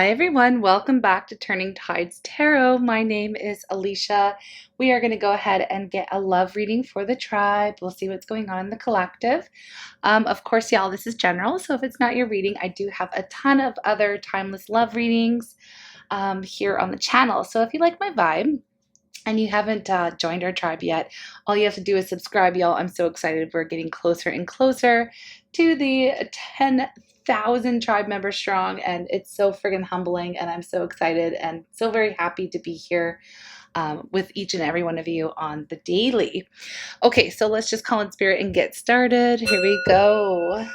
Hi everyone, welcome back to Turning Tides Tarot. My name is Alishia. We are going to go ahead and get a love reading for the tribe. We'll see what's going on in the collective. Of course, y'all, this is general, so if it's not your reading, I do have a ton of other timeless love readings here on the channel. So if you like my vibe and you haven't joined our tribe yet, all you have to do is subscribe, y'all. I'm so excited. We're getting closer and closer to the 10,000 tribe members strong, and it's so friggin' humbling, and I'm so excited and so very happy to be here with each and every one of you on the daily. Okay, so let's just call in spirit and get started. Here we go.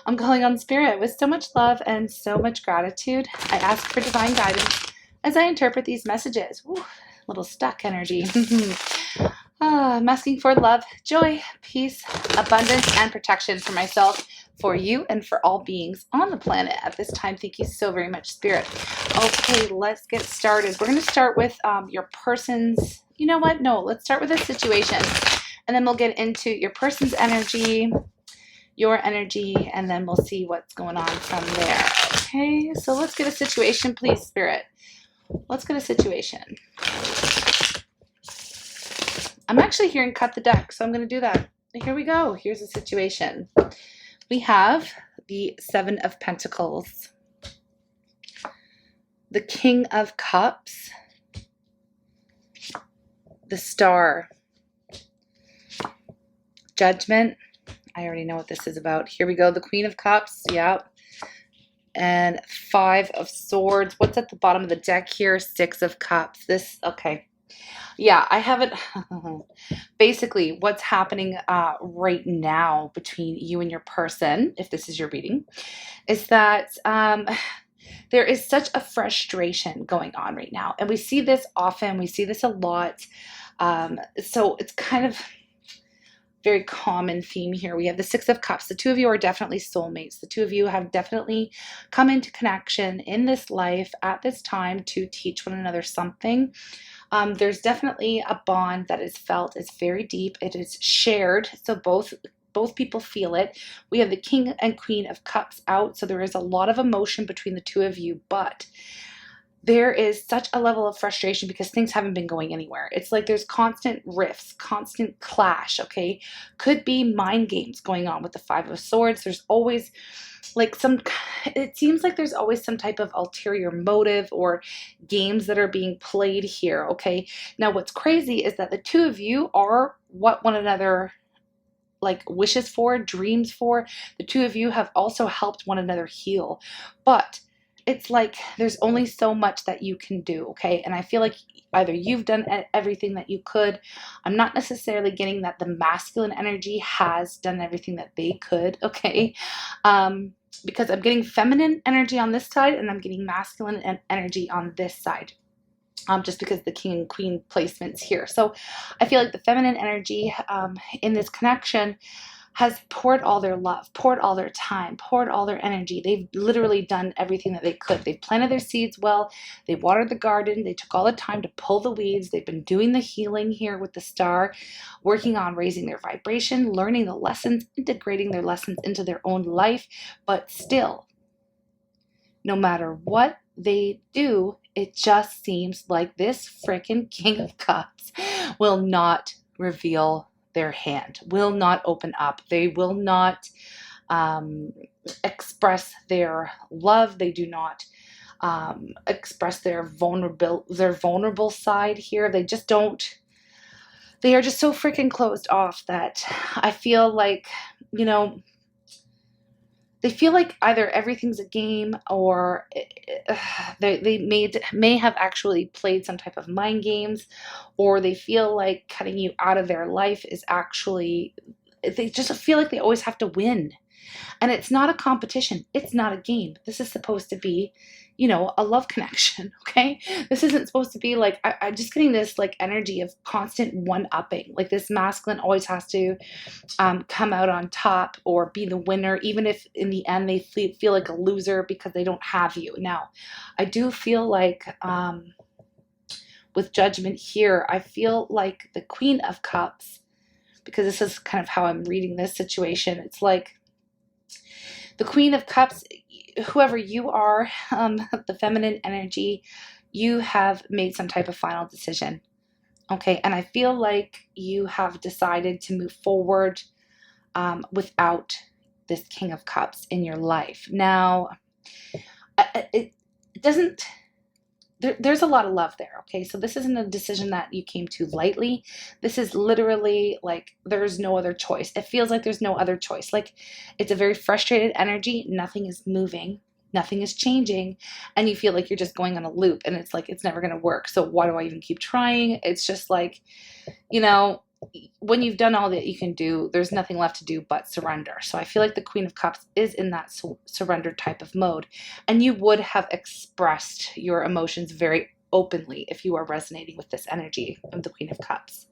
I'm calling on spirit with so much love and so much gratitude. I ask for divine guidance as I interpret these messages. Ooh, little stuck energy. I'm asking for love, joy, peace, abundance, and protection for myself, for you, and for all beings on the planet at this time. Thank you so very much, Spirit. Okay, let's get started. We're going to start with your person's, you know what? No, let's start with a situation, and then we'll get into your person's energy, your energy, and then we'll see what's going on from there. Okay, so let's get a situation, please, Spirit. Let's get a situation. I'm actually hearing cut the deck, so I'm going to do that. Here we go. Here's the situation. We have the Seven of Pentacles, the King of Cups, the Star, Judgment. I already know what this is about. Here we go. The Queen of Cups. Yep. And Five of Swords. What's at the bottom of the deck here? Six of Cups. This, okay. Yeah, I haven't. Basically, what's happening right now between you and your person, if this is your reading, is that there is such a frustration going on right now. And we see this often. We see this a lot. So it's kind of very common theme here. We have the Six of Cups. The two of you are definitely soulmates. The two of you have definitely come into connection in this life at this time to teach one another something. There's definitely a bond that is felt. It's very deep. It is shared. So both people feel it. We have the King and Queen of Cups out. So there is a lot of emotion between the two of you, but there is such a level of frustration because things haven't been going anywhere. It's like there's constant rifts, constant clash, okay? Could be mind games going on with the Five of Swords. There's always like it seems like there's always some type of ulterior motive or games that are being played here, okay? Now, what's crazy is that the two of you are what one another like wishes for, dreams for. The two of you have also helped one another heal, but it's like there's only so much that you can do, okay? And I feel like either you've done everything that you could. I'm not necessarily getting that the masculine energy has done everything that they could, okay? Because I'm getting feminine energy on this side and I'm getting masculine energy on this side. Just because the King and Queen placement's here. So I feel like the feminine energy in this connection has poured all their love, poured all their time, poured all their energy. They've literally done everything that they could. They've planted their seeds well. They watered the garden. They took all the time to pull the weeds. They've been doing the healing here with the Star, working on raising their vibration, learning the lessons, integrating their lessons into their own life. But still, no matter what they do, it just seems like this freaking King of Cups will not reveal their hand, will not open up. They will not express their love. They do not express their vulnerable side here. They just don't. They are just so freaking closed off that I feel like, you know, they feel like either everything's a game or they may have actually played some type of mind games, or they feel like cutting you out of their life is actually, they just feel like they always have to win. And it's not a competition. It's not a game. This is supposed to be, you know, a love connection, okay? This isn't supposed to be like, I'm just getting this like energy of constant one-upping. Like this masculine always has to come out on top or be the winner, even if in the end they feel like a loser because they don't have you. Now, I do feel like with Judgment here, I feel like the Queen of Cups, because this is kind of how I'm reading this situation, it's like the Queen of Cups, whoever you are, the feminine energy, you have made some type of final decision. Okay, and I feel like you have decided to move forward without this King of Cups in your life. Now, it doesn't, there's a lot of love there, okay? So this isn't a decision that you came to lightly. This is literally like there's no other choice. It feels like there's no other choice. Like it's a very frustrated energy. Nothing is moving. Nothing is changing. And you feel like you're just going on a loop and it's like it's never going to work. So why do I even keep trying? It's just like, you know, when you've done all that you can do, there's nothing left to do but surrender. So I feel like the Queen of Cups is in that surrender type of mode. And you would have expressed your emotions very openly if you are resonating with this energy of the Queen of Cups.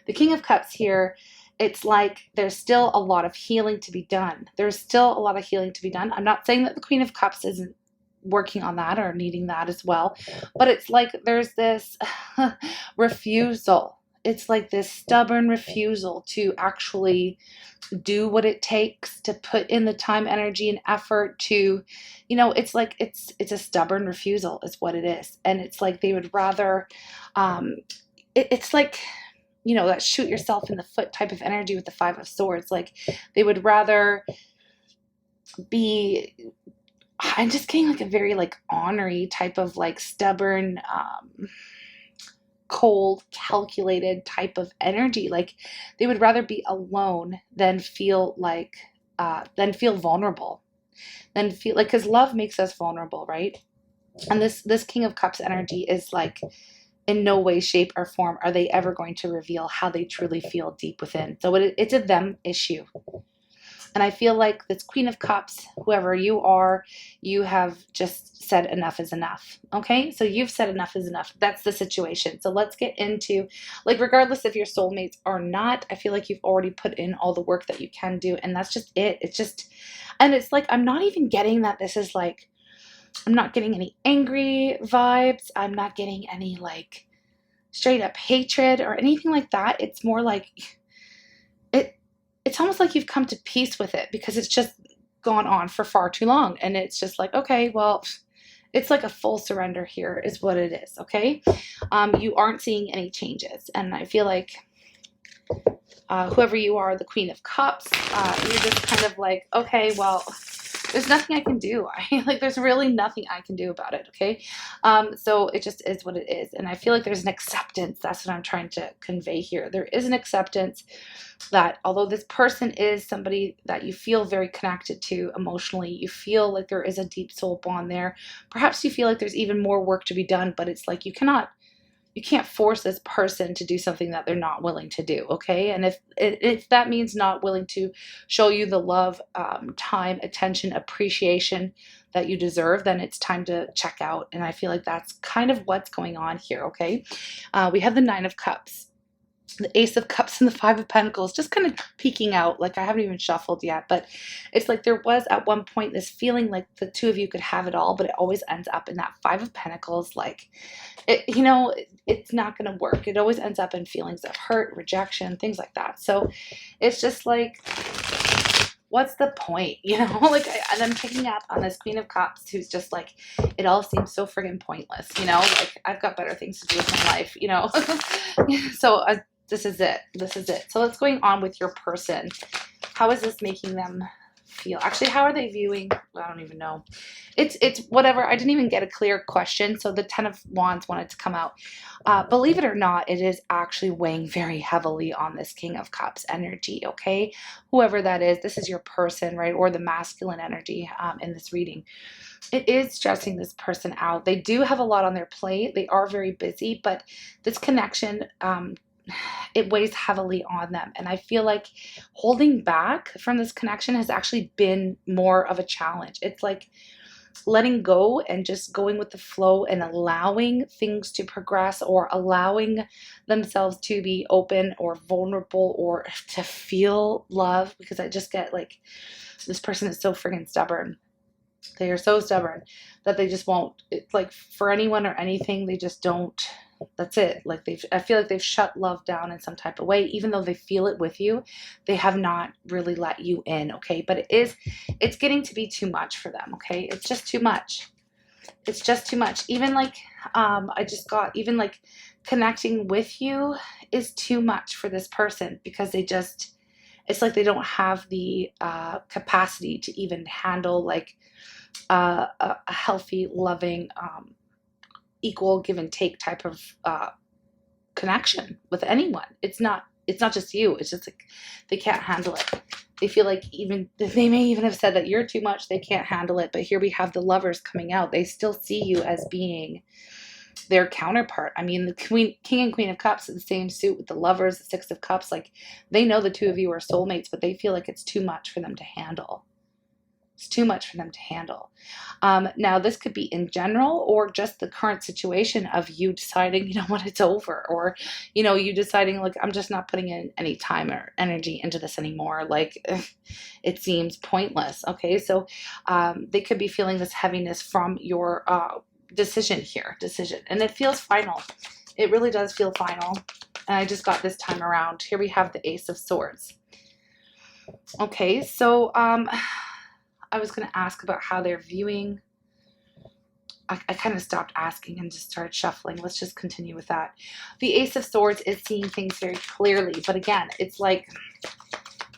The King of Cups here, it's like there's still a lot of healing to be done. There's still a lot of healing to be done. I'm not saying that the Queen of Cups isn't working on that or needing that as well, but it's like there's this refusal. It's like this stubborn refusal to actually do what it takes, to put in the time, energy, and effort to, you know, it's like it's a stubborn refusal is what it is. And it's like they would rather, it's like, you know, that shoot yourself in the foot type of energy with the Five of Swords. Like they would rather be, I'm just getting like a very like ornery type of like stubborn, cold, calculated type of energy. Like they would rather be alone than feel like, than feel vulnerable, than feel like, because love makes us vulnerable, right? And this King of Cups energy is like, in no way, shape, or form are they ever going to reveal how they truly feel deep within. So it's a them issue. And I feel like this Queen of Cups, whoever you are, you have just said enough is enough. Okay? So you've said enough is enough. That's the situation. So let's get into, like, regardless if you're soulmates or not, I feel like you've already put in all the work that you can do. And that's just it. It's just, and it's like, I'm not even getting that this is like, I'm not getting any angry vibes. I'm not getting any like straight up hatred or anything like that. It's more like, it's almost like you've come to peace with it because it's just gone on for far too long. And it's just like, okay, well, it's like a full surrender here is what it is. Okay. You aren't seeing any changes. And I feel like whoever you are, the Queen of Cups, you're just kind of like, okay, well, there's nothing I can do. Like, there's really nothing I can do about it, okay? So it just is what it is. And I feel like there's an acceptance. That's what I'm trying to convey here. There is an acceptance that although this person is somebody that you feel very connected to emotionally, you feel like there is a deep soul bond there. Perhaps you feel like there's even more work to be done, but it's like you can't force this person to do something that they're not willing to do, okay? And if that means not willing to show you the love, time, attention, appreciation that you deserve, then it's time to check out. And I feel like that's kind of what's going on here, okay? We have the Nine of Cups, the Ace of Cups, and the Five of Pentacles just kind of peeking out. Like, I haven't even shuffled yet, but it's like there was at one point this feeling like the two of you could have it all, but it always ends up in that Five of Pentacles. Like, it's not going to work. It always ends up in feelings of hurt, rejection, things like that. So it's just like, what's the point? Like, and I'm picking up on this Queen of Cups who's just like, it all seems so friggin' pointless, like I've got better things to do with my life, So this is it. This is it. So what's going on with your person? How is this making them feel? Actually, how are they viewing? I don't even know. It's whatever. I didn't even get a clear question. So the Ten of Wands wanted to come out. Believe it or not, it is actually weighing very heavily on this King of Cups energy, okay? Whoever that is, this is your person, right? Or the masculine energy in this reading. It is stressing this person out. They do have a lot on their plate. They are very busy, but this connection, it weighs heavily on them. And I feel like holding back from this connection has actually been more of a challenge. It's like letting go and just going with the flow and allowing things to progress, or allowing themselves to be open or vulnerable or to feel love, because I just get like, this person is so friggin' stubborn. They are so stubborn that they just won't. It's like for anyone or anything, they just don't. That's it. Like I feel like they've shut love down in some type of way, even though they feel it with you. They have not really let you in, okay? But it's getting to be too much for them, okay? It's just too much. It's just too much. Even like, I just got, even like connecting with you is too much for this person because they just, it's like they don't have the capacity to even handle like a healthy, loving, equal give and take type of connection with anyone. It's not just you. It's just like they can't handle it. They feel like even they may even have said that you're too much. They can't handle it. But here we have the Lovers coming out. They still see you as being their counterpart. I mean, the King and Queen of Cups in the same suit with the Lovers, the Six of Cups. Like they know the two of you are soulmates, but they feel like it's too much for them to handle. It's too much for them to handle. Now, this could be in general or just the current situation of you deciding, you know what, it's over. Or, you know, you deciding, like, I'm just not putting in any time or energy into this anymore. Like, it seems pointless. Okay, so they could be feeling this heaviness from your decision here. And it feels final. It really does feel final. And I just got this time around. Here we have the Ace of Swords. Okay, so I was going to ask about how they're viewing. I kind of stopped asking and just started shuffling. Let's just continue with that. The Ace of Swords is seeing things very clearly. But again, it's like,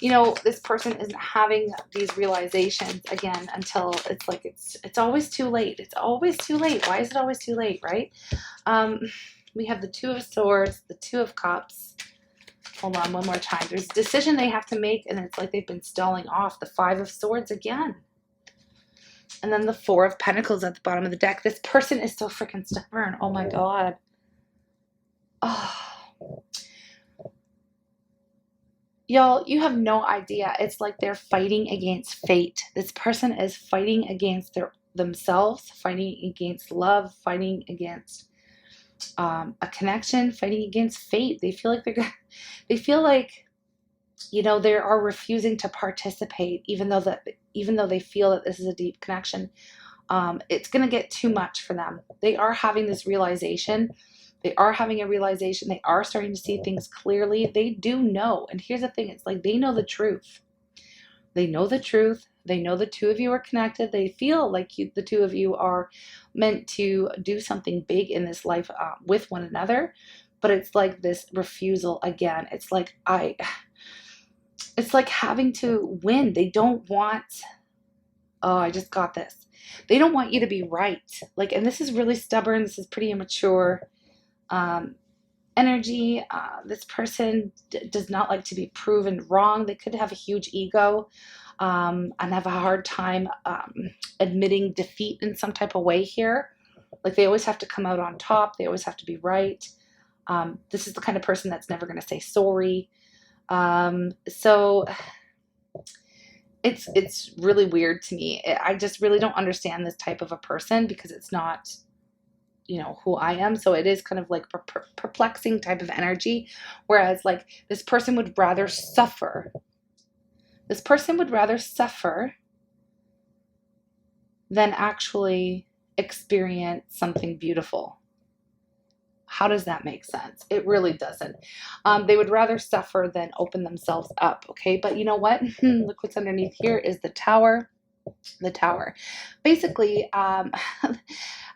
you know, this person isn't having these realizations again until it's like it's always too late. It's always too late. Why is it always too late, right? We have the Two of Swords, the Two of Cups. Hold on one more time. There's a decision they have to make, and it's like they've been stalling off. The Five of Swords again. And then the Four of Pentacles at the bottom of the deck. This person is so freaking stubborn. Oh my God. Oh. Y'all, you have no idea. It's like they're fighting against fate. This person is fighting against themselves, fighting against love, fighting against a connection, fighting against fate. They feel like they feel like, you know, they are refusing to participate, even though they feel that this is a deep connection. It's going to get too much for them. They are having this realization. They are having a realization. They are starting to see things clearly. They do know. And here's the thing. It's like they know the truth. They know the truth. They know the two of you are connected. They feel like the two of you are meant to do something big in this life with one another. But it's like this refusal again. It's like having to win. They don't want, oh, I just got this. They don't want you to be right. Like, and this is really stubborn. This is pretty immature energy. This person does not like to be proven wrong. They could have a huge ego and have a hard time admitting defeat in some type of way here. Like they always have to come out on top. They always have to be right. This is the kind of person that's never going to say sorry. So it's really weird to me. I just really don't understand this type of a person because it's not, you know, who I am. So it is kind of like perplexing type of energy. Whereas like this person would rather suffer. This person would rather suffer than actually experience something beautiful. How does that make sense? It really doesn't. They would rather suffer than open themselves up, okay? But you know what? Look what's underneath here is the Tower. The Tower. Basically,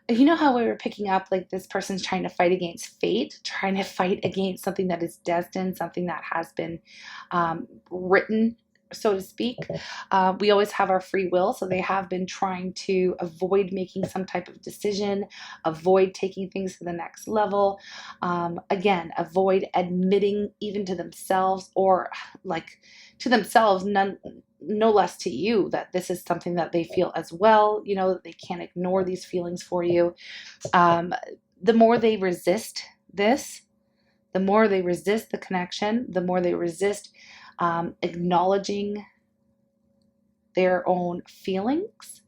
you know how we were picking up like this person's trying to fight against fate, trying to fight against something that is destined, something that has been written, so to speak. We always have our free will, so they have been trying to avoid making some type of decision, avoid taking things to the next level. Again, avoid admitting even to themselves or like to themselves, no less to you, that this is something that they feel as well. You know, that they can't ignore these feelings for you. The more they resist this, the more they resist the connection, the more they resist acknowledging their own feelings,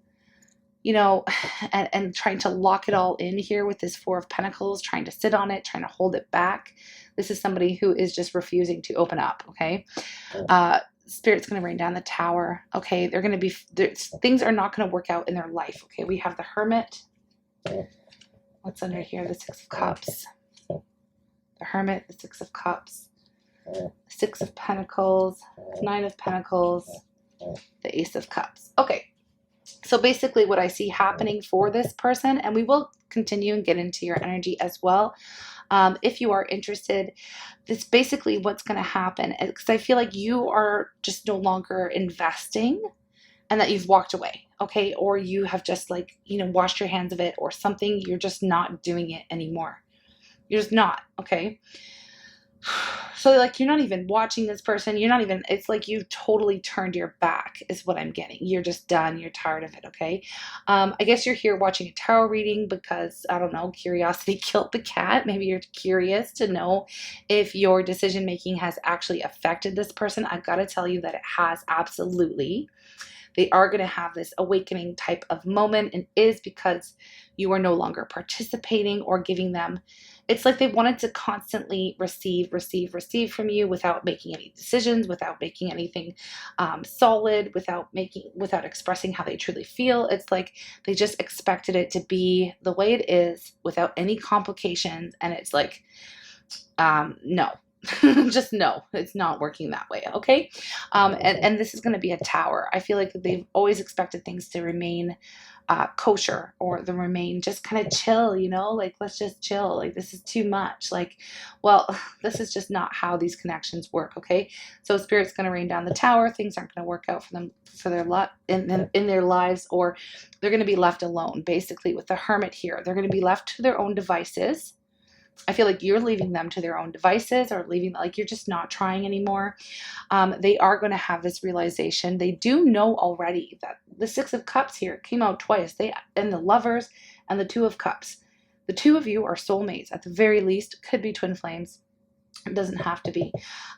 you know, and trying to lock it all in here with this Four of Pentacles, trying to sit on it, trying to hold it back. This is somebody who is just refusing to open up, okay? Spirit's going to rain down the Tower. Okay, they're going to be, things are not going to work out in their life. Okay, we have the Hermit. What's under here? The Six of Cups. The Hermit, the Six of Cups, the Six of Pentacles, Nine of Pentacles, the Ace of Cups. Okay, so basically what I see happening for this person, and we will continue and get into your energy as well. If you are interested, it's basically what's going to happen, because I feel like you are just no longer investing and that you've walked away, okay? Or you have just like, you know, washed your hands of it or something. You're just not doing it anymore. You're just not, okay? So like, you're not even watching this person. You're not even, it's like you've totally turned your back is what I'm getting. You're just done. You're tired of it, okay? I guess you're here watching a tarot reading because, I don't know, curiosity killed the cat. Maybe you're curious to know if your decision-making has actually affected this person. I've got to tell you that it has, absolutely. They are going to have this awakening type of moment, and is because you are no longer participating or giving them. It's like they wanted to constantly receive from you without making any decisions, without making anything solid, without expressing how they truly feel. It's like they just expected it to be the way it is without any complications. And it's like, no. Just no, it's not working that way, okay? And this is going to be a Tower. I feel like they've always expected things to remain kosher, or to remain just kind of chill, you know, like, let's just chill, like, this is too much, like, well, this is just not how these connections work, okay? So Spirit's going to rain down the Tower. Things aren't going to work out for them, for their in their lives, or they're going to be left alone. Basically, with the Hermit here, they're going to be left to their own devices. I feel like you're leaving them to their own devices, or leaving, like, you're just not trying anymore. They are going to have this realization. They do know already that the Six of Cups here came out twice. And the Lovers and the Two of Cups. The two of you are soulmates. At the very least, could be twin flames. It doesn't have to be.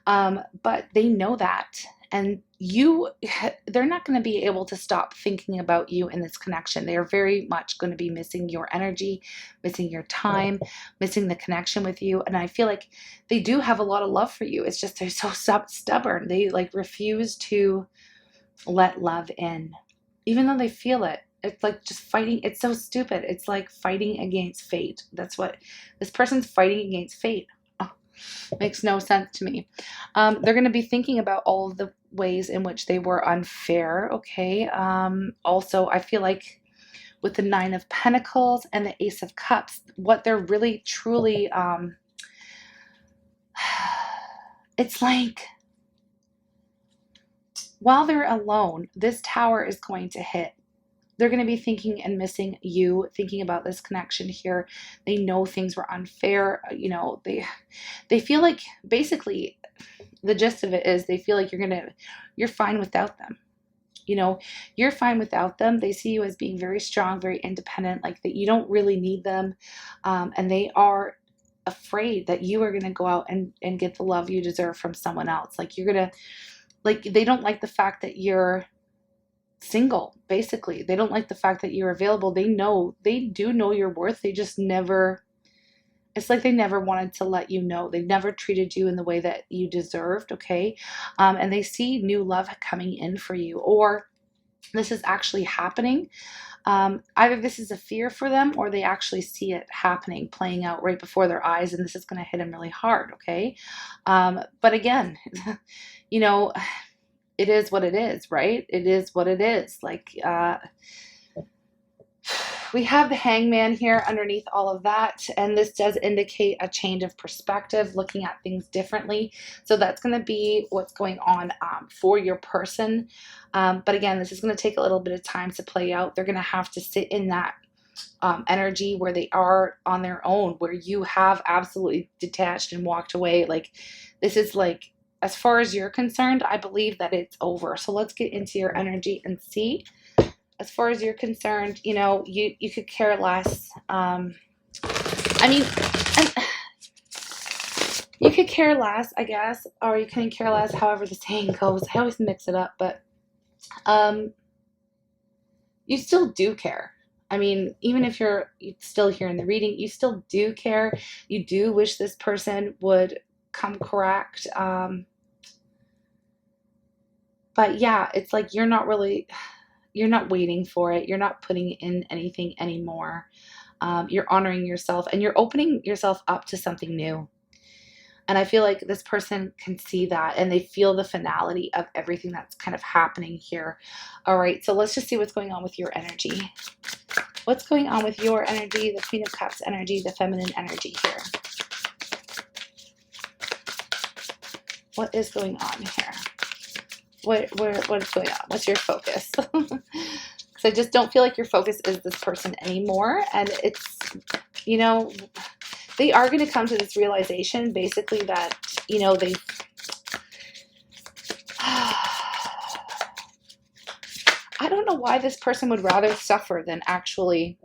But they know that. And they're not going to be able to stop thinking about you in this connection. They are very much going to be missing your energy, missing your time, missing the connection with you. And I feel like they do have a lot of love for you. It's just they're so stubborn. They like refuse to let love in, even though they feel it. It's like just fighting. It's so stupid. It's like fighting against fate. That's what this person's fighting against fate. Makes no sense to me. They're going to be thinking about all of the ways in which they were unfair, okay? Also, I feel like with the Nine of Pentacles and the Ace of Cups, what they're really, truly, it's like, while they're alone, this Tower is going to hit. They're going to be thinking and missing you, thinking about this connection here. They know things were unfair. You know, they feel like, basically, the gist of it is they feel like you're fine without them. You know, you're fine without them. They see you as being very strong, very independent, like that you don't really need them. And they are afraid that you are going to go out and get the love you deserve from someone else. Like, you're going to, like, they don't like the fact that you're single. Basically, they don't like the fact that you're available. They do know your worth. They just never, it's like they never wanted to let you know. They never treated you in the way that you deserved, okay? And they see new love coming in for you, or this is actually happening. Either this is a fear for them, or they actually see it happening, playing out right before their eyes, and this is going to hit them really hard, okay? But again, you know, it is what it is, right? It is what it is. Like, we have the Hangman here underneath all of that, and this does indicate a change of perspective, looking at things differently. So that's going to be what's going on for your person. But again, this is going to take a little bit of time to play out. They're going to have to sit in that energy where they are on their own, where you have absolutely detached and walked away. Like, this is like, as far as you're concerned, I believe that it's over. So let's get into your energy and see. As far as you're concerned, you know, you could care less. I mean, you could care less, I guess, or you can care less, however the saying goes. I always mix it up, but you still do care. I mean, even if you're still here in the reading, you still do care. You do wish this person would come correct. But yeah, it's like you're not waiting for it. You're not putting in anything anymore. You're honoring yourself and you're opening yourself up to something new. And I feel like this person can see that and they feel the finality of everything that's kind of happening here. All right, so let's just see what's going on with your energy. What's going on with your energy, the Queen of Cups energy, the feminine energy here? What is going on here? What is going on? What's your focus? Because I just don't feel like your focus is this person anymore. And it's, you know, they are going to come to this realization, basically, that, you know, they... I don't know why this person would rather suffer than actually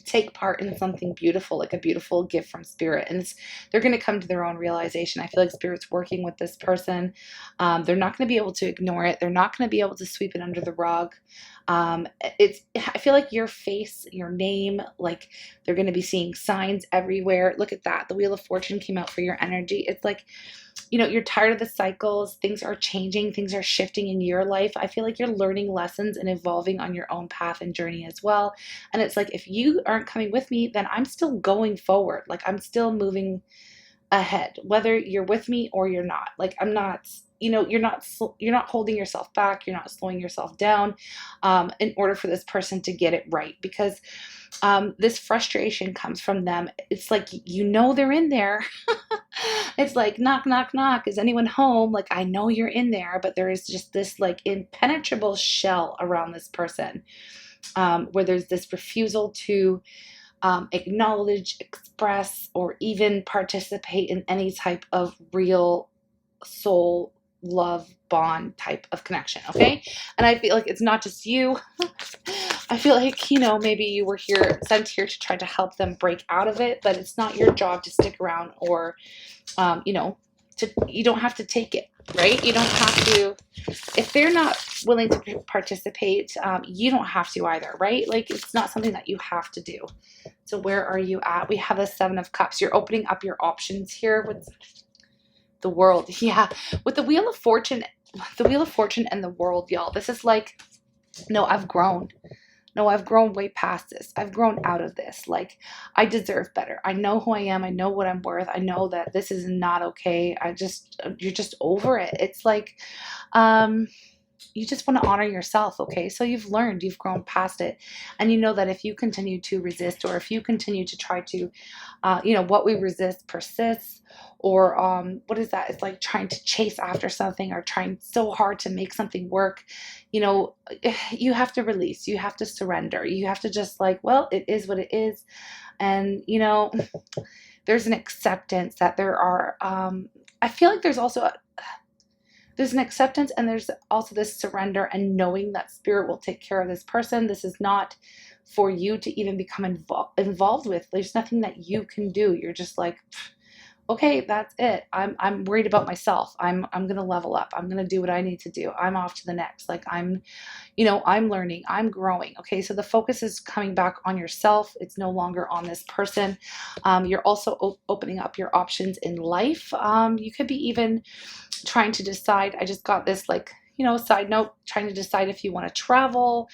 take part in something beautiful, like a beautiful gift from spirit. And they're going to come to their own realization. I feel like spirit's working with this person. They're not going to be able to ignore it. They're not going to be able to sweep it under the rug. I feel like your face, your name, like they're going to be seeing signs everywhere. Look at that. The Wheel of Fortune came out for your energy. It's like, you know, you're tired of the cycles. Things are changing. Things are shifting in your life. I feel like you're learning lessons and evolving on your own path and journey as well. And it's like, if you aren't coming with me, then I'm still going forward. Like I'm still moving ahead, whether you're with me or you're not. Like I'm not, you know, you're not holding yourself back. You're not slowing yourself down in order for this person to get it right. Because this frustration comes from them. It's like, you know, they're in there. It's like, knock, knock, knock. Is anyone home? Like, I know you're in there, but there is just this like impenetrable shell around this person, where there's this refusal to acknowledge, express, or even participate in any type of real soul love bond type of connection. Okay. And I feel like it's not just you. I feel like, you know, maybe you were sent here to try to help them break out of it, but it's not your job to stick around or, you know, you don't have to take it, right? You don't have to, if they're not willing to participate, you don't have to either, right? Like it's not something that you have to do. So where are you at? We have the Seven of Cups. You're opening up your options here with the World. Yeah. With the Wheel of Fortune and the World, y'all. This is like, no, I've grown. No, I've grown way past this. I've grown out of this. Like, I deserve better. I know who I am. I know what I'm worth. I know that this is not okay. You're just over it. It's like, you just want to honor yourself, okay? So you've learned, you've grown past it. And you know that if you continue to resist, or if you continue to try to, you know, what we resist persists, or what is that? It's like trying to chase after something or trying so hard to make something work. You know, you have to release, you have to surrender. You have to just like, well, it is what it is. And, you know, there's an acceptance that there are, I feel like there's also there's an acceptance, and there's also this surrender and knowing that spirit will take care of this person. This is not for you to even become involved with. There's nothing that you can do. You're just like, okay, that's it. I'm worried about myself. I'm going to level up. I'm going to do what I need to do. I'm off to the next. Like I'm learning, I'm growing. Okay. So the focus is coming back on yourself. It's no longer on this person. You're also opening up your options in life. You could be even trying to decide. I just got this like, you know, side note, trying to decide if you want to travel.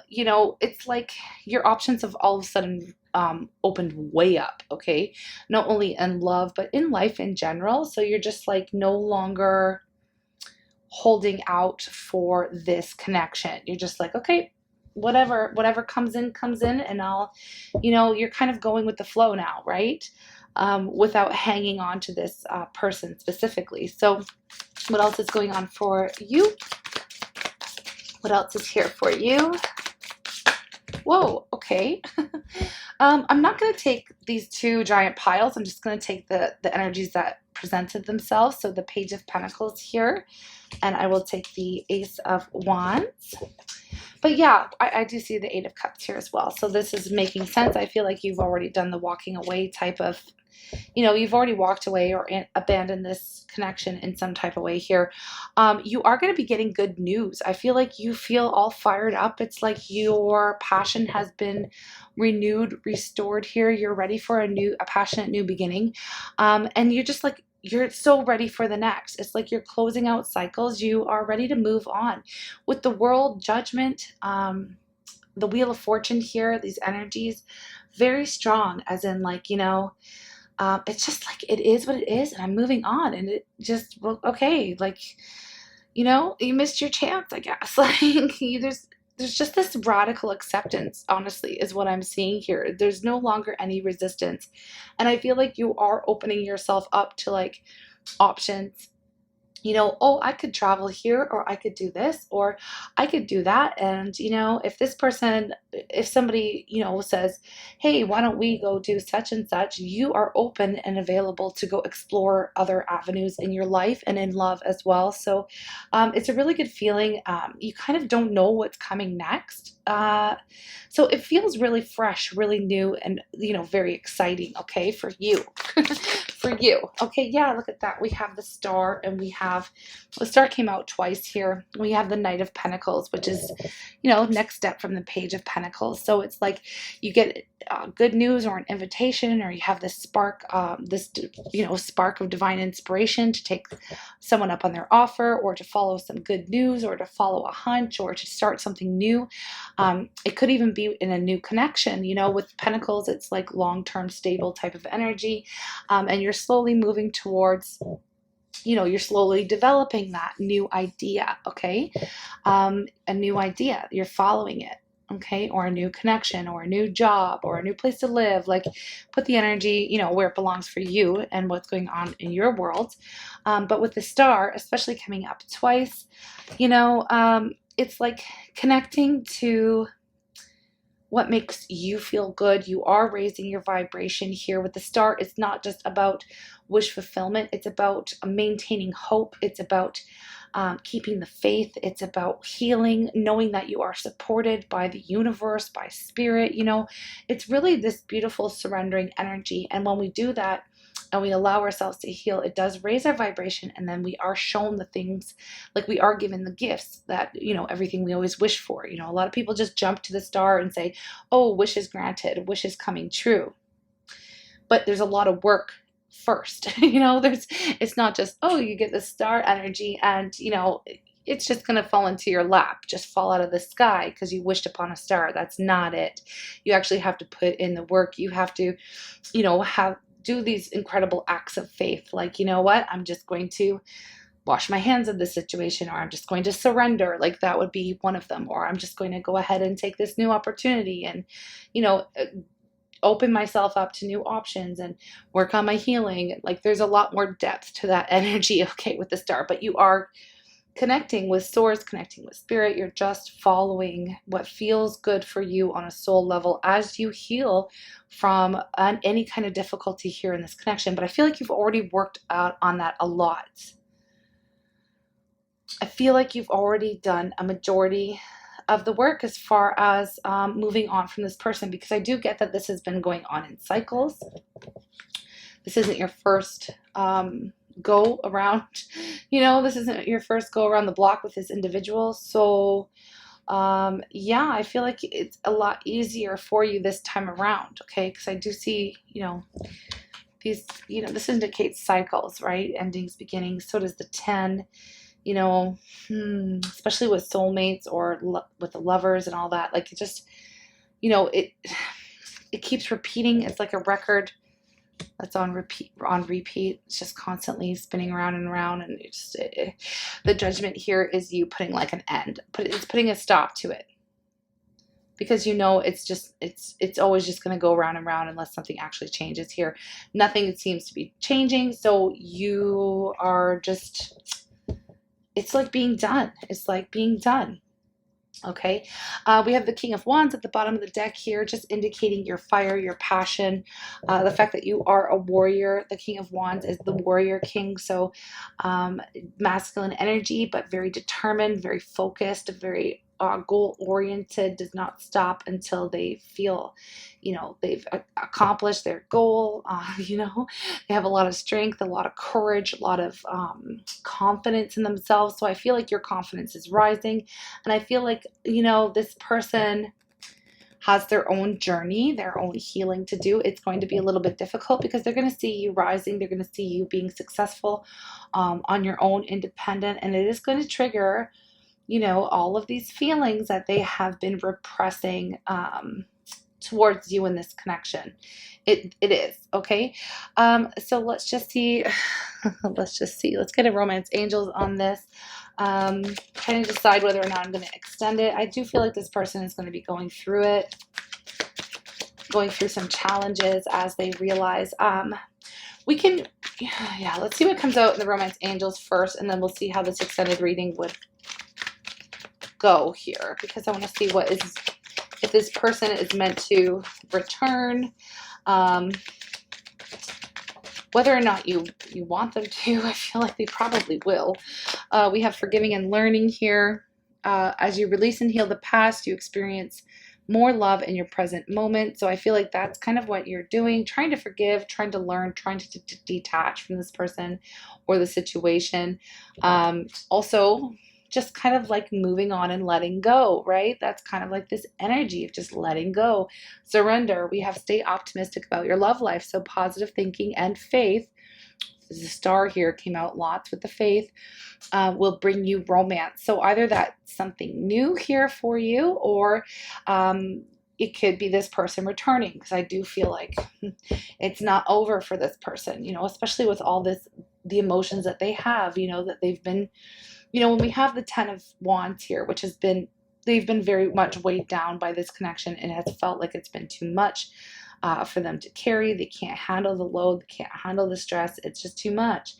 You know, it's like your options have all of a sudden opened way up, okay? Not only in love, but in life in general. So you're just like no longer holding out for this connection. You're just like, okay, whatever comes in, and I'll, you know, you're kind of going with the flow now, right? Without hanging on to this person specifically. So what else is going on for you? What else is here for you? Whoa, okay. I'm not going to take these two giant piles. I'm just going to take the energies that presented themselves. So the Page of Pentacles here, and I will take the Ace of Wands. But yeah, I do see the Eight of Cups here as well. So this is making sense. I feel like you've already done the walking away type of, you know, you've already walked away or abandoned this connection in some type of way here. You are going to be getting good news. I feel like you feel all fired up. It's like your passion has been renewed, restored here. You're ready for a passionate new beginning. And you're just like, you're so ready for the next. It's like you're closing out cycles. You are ready to move on. With the world, judgment, the wheel of fortune here, these energies, very strong, as in like, it's just like, it is what it is, and I'm moving on, and it just, well, okay, like, you missed your chance, I guess. Like, there's just this radical acceptance, honestly, is what I'm seeing here. There's no longer any resistance. And I feel like you are opening yourself up to like options. Oh, I could travel here, or I could do this, or I could do that. And, if somebody, says, hey, why don't we go do such and such? You are open and available to go explore other avenues in your life and in love as well. So it's a really good feeling. You kind of don't know what's coming next. So it feels really fresh, really new, and, very exciting, okay, for you. For you. Okay, yeah, look at that. We have the star, and the star came out twice here. We have the Knight of Pentacles, which is, next step from the Page of Pentacles. So it's like you get good news or an invitation, or you have this spark, spark of divine inspiration to take someone up on their offer, or to follow some good news, or to follow a hunch, or to start something new. It could even be in a new connection. With Pentacles, it's like long-term stable type of energy, and you're slowly moving towards, you're slowly developing that new idea, okay? A new idea, you're following it, okay? Or a new connection, or a new job, or a new place to live. Like, put the energy, where it belongs for you and what's going on in your world. But with the star, especially coming up twice, it's like connecting to what makes you feel good. You are raising your vibration here with the star. It's not just about wish fulfillment. It's about maintaining hope. It's about keeping the faith. It's about healing, knowing that you are supported by the universe, by spirit. It's really this beautiful surrendering energy. And when we do that, and we allow ourselves to heal, it does raise our vibration, and then we are shown the things, like we are given the gifts that, everything we always wish for. A lot of people just jump to the star and say, oh, wish is granted, wish is coming true. But there's a lot of work first. It's not just, oh, you get the star energy and, it's just going to fall into your lap, just fall out of the sky because you wished upon a star. That's not it. You actually have to put in the work. You have to, do these incredible acts of faith. Like, what? I'm just going to wash my hands of this situation, or I'm just going to surrender. Like, that would be one of them. Or I'm just going to go ahead and take this new opportunity and, open myself up to new options and work on my healing. Like, there's a lot more depth to that energy, okay, with the star. But you are connecting with source, connecting with spirit. You're just following what feels good for you on a soul level as you heal from any kind of difficulty here in this connection. But I feel like you've already worked out on that a lot. I feel like you've already done a majority of the work as far as moving on from this person, because I do get that this has been going on in cycles. This isn't your first go around, this isn't your first go around the block with this individual. So yeah, I feel like it's a lot easier for you this time around, okay? Because I do see, these, this indicates cycles, right? Endings, beginnings. So does the 10, especially with soulmates or with the lovers and all that. Like, it just, it keeps repeating. It's like a record that's on repeat. It's just constantly spinning around and around, and the judgment here is you putting like an end, it's putting a stop to it, because it's always just going to go around and around unless something actually changes here. Nothing seems to be changing, so you are just, it's like being done. Okay, we have the King of Wands at the bottom of the deck here, just indicating your fire, your passion, the fact that you are a warrior. The King of Wands is the warrior king, so masculine energy, but very determined, very focused, very goal-oriented, does not stop until they feel, they've accomplished their goal. They have a lot of strength, a lot of courage, a lot of confidence in themselves. So I feel like your confidence is rising, and I feel like, this person has their own journey, their own healing to do. It's going to be a little bit difficult because they're going to see you rising. They're going to see you being successful on your own, independent, and it is going to trigger, you know, all of these feelings that they have been repressing towards you in this connection. It is, okay? So let's just see. Let's just see. Let's get a romance angels on this. Kind of decide whether or not I'm going to extend it. I do feel like this person is going to be going through it, going through some challenges as they realize. We can, yeah, let's see what comes out in the romance angels first, and then we'll see how this extended reading would go here, because I want to see what is, if this person is meant to return, whether or not you want them to. I feel like they probably will. We have forgiving and learning here. As you release and heal the past, you experience more love in your present moment. So I feel like that's kind of what you're doing, trying to forgive, trying to learn, trying to detach from this person or the situation. Also, just kind of like moving on and letting go, right? That's kind of like this energy of just letting go. Surrender. We have stay optimistic about your love life. So positive thinking and faith. The star here came out lots with the faith, will bring you romance. So either that's something new here for you, or it could be this person returning, because I do feel like it's not over for this person, you know, especially with all this, the emotions that they have, you know, that they've been, you know, when we have the 10 of Wands here, which has been, they've been very much weighed down by this connection, and it has felt like it's been too much for them to carry. They can't handle the load. They can't handle the stress. It's just too much.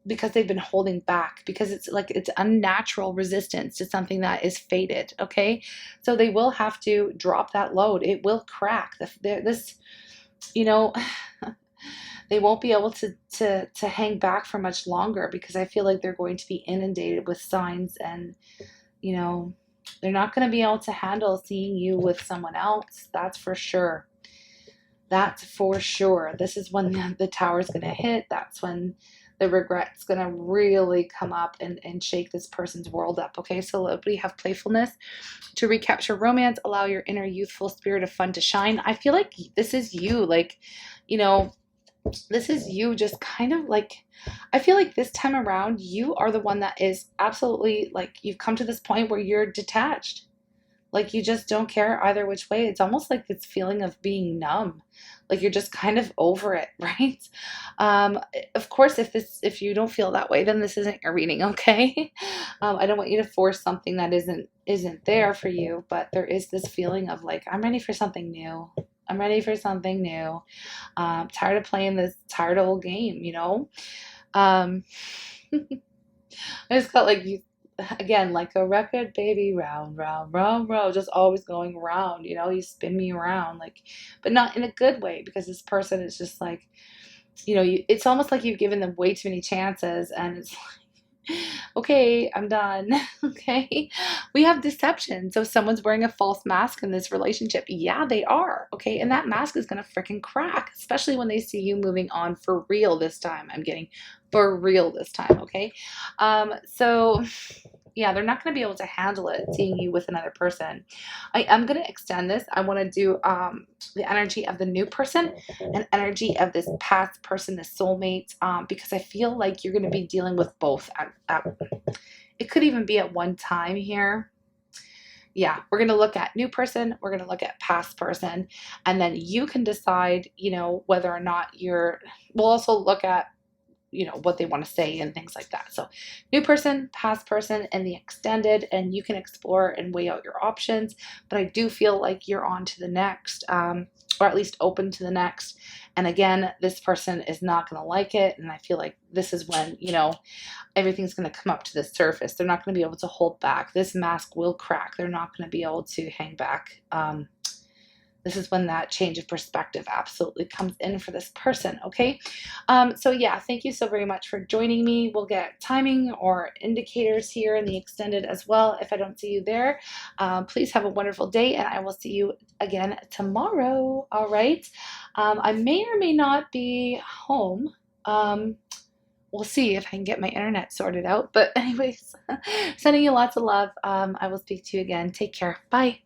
Because they've been holding back, because it's like it's unnatural resistance to something that is fated. Okay, so they will have to drop that load. It will crack. This, you know, they won't be able to hang back for much longer, because I feel like they're going to be inundated with signs, and you know, they're not going to be able to handle seeing you with someone else. That's for sure. That's for sure. This is when the tower is going to hit. That's when the regret's going to really come up and shake this person's world up. Okay, so we have playfulness. To recapture romance, allow your inner youthful spirit of fun to shine. I feel like this is you, like, you know, this is you just kind of like, I feel like this time around, you are the one that is absolutely like, you've come to this point where you're detached. Like you just don't care either which way. It's almost like this feeling of being numb. Like you're just kind of over it, right? Of course, if you don't feel that way, then this isn't your reading, okay? I don't want you to force something that isn't there for you, but there is this feeling of like, I'm ready for something new. I'm ready for something new. Tired of playing this tired old game, you know? I just felt like you, again, like a record, baby, round, round, round, round, just always going round, you know, you spin me around, like, but not in a good way, because this person is just like, you know, it's almost like you've given them way too many chances, and it's like, okay, I'm done. Okay, we have deception. So someone's wearing a false mask in this relationship. Yeah, they are. Okay, and that mask is gonna freaking crack, especially when they see you moving on for real this time. I'm getting for real this time. Okay, so yeah, they're not going to be able to handle it seeing you with another person. I am going to extend this. I want to do the energy of the new person and energy of this past person, the soulmate, because I feel like you're going to be dealing with both. It could even be at one time here. Yeah, we're going to look at new person. We're going to look at past person. And then you can decide, you know, whether or not we'll also look at, you know, what they want to say and things like that. So new person, past person, and the extended, and you can explore and weigh out your options. But I do feel like you're on to the next, or at least open to the next. And again, this person is not going to like it. And I feel like this is when, you know, everything's going to come up to the surface. They're not going to be able to hold back. This mask will crack. They're not going to be able to hang back. This is when that change of perspective absolutely comes in for this person, okay? So yeah, thank you so very much for joining me. We'll get timing or indicators here in the extended as well. If I don't see you there, please have a wonderful day, and I will see you again tomorrow, all right? I may or may not be home. We'll see if I can get my internet sorted out. But anyways, sending you lots of love. I will speak to you again. Take care. Bye.